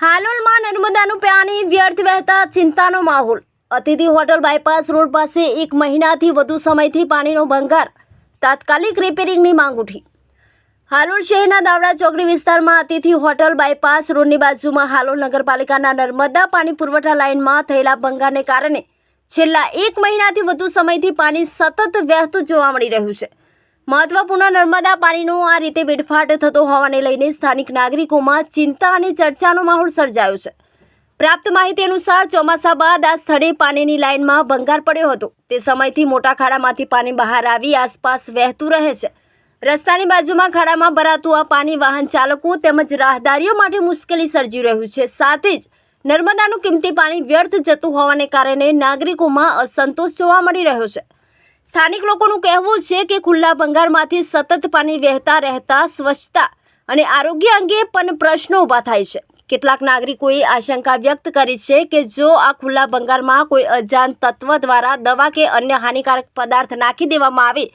હાલોલમાં નર્મદાનું પાણી વ્યર્થ વહેતા ચિંતાનો માહોલ। અતિથિ હોટલ બાયપાસ રોડ પાસે 1 મહિનાથી વધુ સમયથી પાણીનો ભંગાર, તાત્કાલિક રિપેરિંગની માંગ ઉઠી। હાલોલ શહેરના દાવડા ચોકડી વિસ્તારમાં અતિથિ હોટલ બાયપાસ રોડની બાજુમાં હાલોલ નગરપાલિકાના નર્મદા પાણી પુરવઠા લાઇનમાં થયેલા ભંગારને કારણે છેલ્લા 1 મહિનાથી વધુ સમયથી પાણી સતત વહેતું જોવા મળી રહ્યું છે। મહત્વપૂર્ણ નર્મદા પાણીનો આ રીતે વેડફાટ થતો હોવાને લઈને સ્થાનિક નાગરિકોમાં ચિંતા અને ચર્ચાનો માહોલ સર્જાયો છે। પ્રાપ્ત માહિતી અનુસાર ચોમાસા બાદ આ સ્થળે પાણીની લાઇનમાં ભંગાર પડ્યો હતો। તે સમયથી મોટા ખાડામાંથી પાણી બહાર આવી આસપાસ વહેતું રહે છે। રસ્તાની બાજુમાં ખાડામાં ભરાતું આ પાણી વાહન ચાલકો તેમજ રાહદારીઓ માટે મુશ્કેલી સર્જી રહ્યું છે। સાથે જ નર્મદાનું કિંમતી પાણી વ્યર્થ જતું હોવાને કારણે નાગરિકોમાં અસંતોષ જોવા મળી રહ્યો છે। સ્થાનિક લોકોનું કહેવું છે કે ખુલ્લા ભંગારમાંથી સતત પાણી વહેતા રહેતા સ્વચ્છતા અને આરોગ્ય અંગે પણ પ્રશ્નો ઊભા થાય છે। કેટલાક નાગરિકોએ આશંકા વ્યક્ત કરી છે કે જો આ ખુલ્લા ભંગારમાં કોઈ અજાણ તત્વ દ્વારા દવા કે અન્ય હાનિકારક પદાર્થ નાખી દેવામાં આવે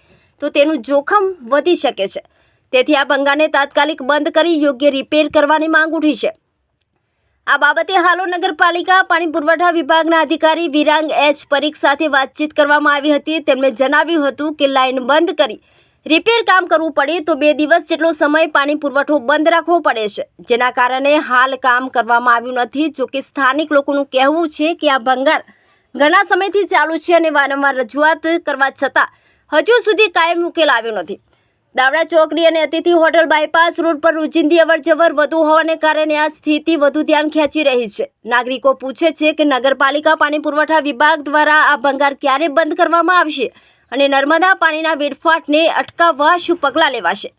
તો તેનું જોખમ વધી શકે છે। તેથી આ ભંગારને તાત્કાલિક બંધ કરી યોગ્ય રિપેર કરવાની માંગ ઉઠી છે। આ બાબતે હાલોલ નગરપાલિકા પાણી પુરવઠા વિભાગના અધિકારી વિરાંગ એચ પરીખ સાથે વાતચીત કરવામાં આવી હતી। તેમણે જણાવ્યું હતું કે લાઇન બંધ કરી રિપેર કામ કરવું પડે તો 2 દિવસ જેટલો સમય પાણી પુરવઠો બંધ રાખવો પડે છે, જેના કારણે હાલ કામ કરવામાં આવ્યું નથી। જોકે સ્થાનિક લોકોનું કહેવું છે કે આ ભંગાર ઘણા સમયથી ચાલુ છે અને વારંવાર રજૂઆત કરવા છતાં હજુ સુધી કાયમ ઉકેલ આવ્યો નથી। દાવડા ચોકડી અને અતિથિ હોટલ બાયપાસ રોડ પર રોજિંદી અવરજવર વધુ હોવાને કારણે આ સ્થિતિ વધુ ધ્યાન ખેંચી રહી છે। નાગરિકો પૂછે છે કે નગરપાલિકા પાણી પુરવઠા વિભાગ દ્વારા આ ભંગાર ક્યારે બંધ કરવામાં આવશે અને નર્મદા પાણીના વેડફાટને અટકાવવા શું પગલાં લેવાશે।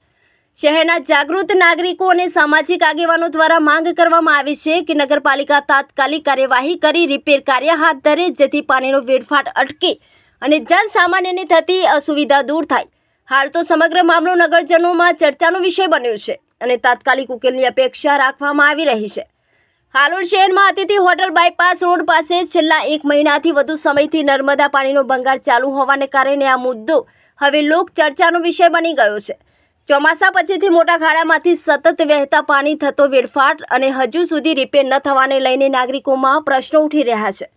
શહેરના જાગૃત નાગરિકો અને સામાજિક આગેવાનો દ્વારા માંગ કરવામાં આવી છે કે નગરપાલિકા તાત્કાલિક કાર્યવાહી કરી રિપેર કાર્ય હાથ ધરે, જેથી પાણીનો વેડફાટ અટકે અને જનસામાન્યને થતી અસુવિધા દૂર થાય। હાલ તો સમગ્ર મામલો નગરજનોમાં ચર્ચાનો વિષય બન્યો છે અને તાત્કાલિક ઉકેલની અપેક્ષા રાખવામાં આવી રહી છે। હાલોલ શહેરમાં અતિથિ હોટલ બાયપાસ રોડ પાસે છેલ્લા 1 મહિનાથી વધુ સમયથી નર્મદા પાણીનો ભંગાર ચાલુ હોવાને કારણે આ મુદ્દો હવે લોક ચર્ચાનો વિષય બની ગયો છે। ચોમાસા પછીથી મોટા ખાડામાંથી સતત વહેતા પાણી થતો વેડફાટ અને હજુ સુધી રિપેર ન થવાને લઈને નાગરિકોમાં પ્રશ્નો ઉઠી રહ્યા છે।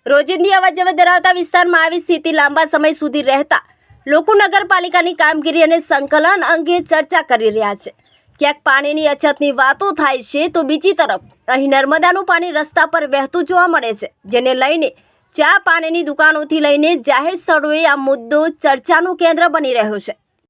રોજિંદી અવરજવર ધરાવતા વિસ્તારમાં આવી સ્થિતિ લાંબા સમય સુધી રહેતા લોકો નગરપાલિકાની કામગીરી અને સંકલન અંગે ચર્ચા કરી રહ્યા છે। ક્યાંક પાણીની અછતની વાતો થાય છે તો બીજી તરફ અહીં નર્મદાનું પાણી રસ્તા પર વહેતું જોવા મળે છે, જેને લઈને ચા પાણીની દુકાનોથી લઈને જાહેર સ્થળોએ આ મુદ્દો ચર્ચાનું કેન્દ્ર બની રહ્યો છે।